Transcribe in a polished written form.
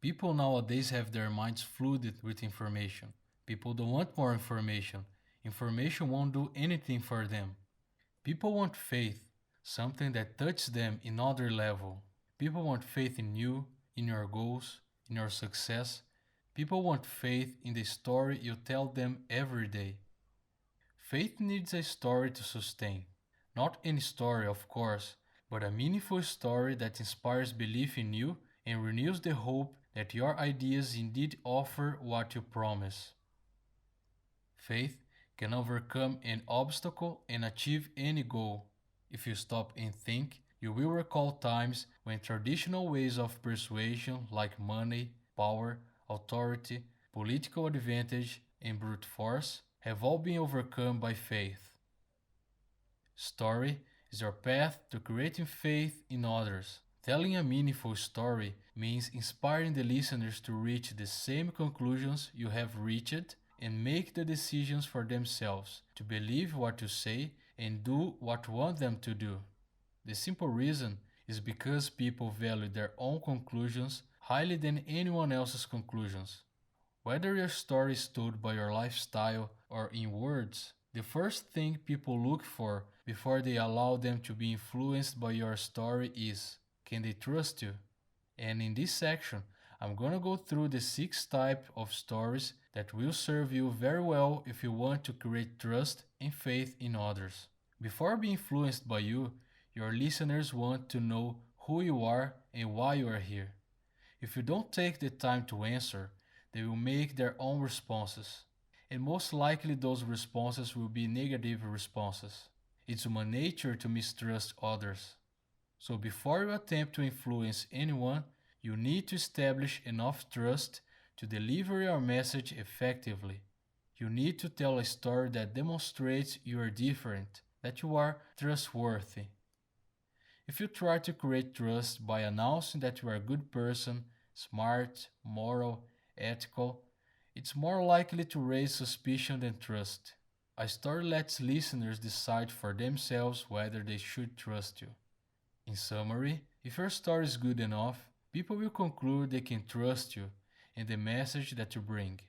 People nowadays have their minds flooded with information. People don't want more information. Information won't do anything for them. People want faith, something that touches them in another level. People want faith in you, in your goals, in your success. People want faith in the story you tell them every day. Faith needs a story to sustain. Not any story, of course, but a meaningful story that inspires belief in you and renews the hope that your ideas indeed offer what you promise. Faith can overcome an obstacle and achieve any goal. If you stop and think, you will recall times when traditional ways of persuasion like money, power, authority, political advantage, and brute force have all been overcome by faith. Story is your path to creating faith in others. Telling a meaningful story means inspiring the listeners to reach the same conclusions you have reached and make the decisions for themselves, to believe what you say and do what you want them to do. The simple reason is because people value their own conclusions highly than anyone else's conclusions. Whether your story is told by your lifestyle or in words, the first thing people look for before they allow them to be influenced by your story is, can they trust you? And in this section, I'm gonna go through the 6 types of stories that will serve you very well if you want to create trust and faith in others. Before being influenced by you, your listeners want to know who you are and why you are here. If you don't take the time to answer, they will make their own responses. And most likely those responses will be negative responses. It's human nature to mistrust others. So before you attempt to influence anyone, you need to establish enough trust to deliver your message effectively. You need to tell a story that demonstrates you are different, that you are trustworthy. If you try to create trust by announcing that you are a good person, smart, moral, ethical, it's more likely to raise suspicion than trust. A story lets listeners decide for themselves whether they should trust you. In summary, if your story is good enough, people will conclude they can trust you and the message that you bring.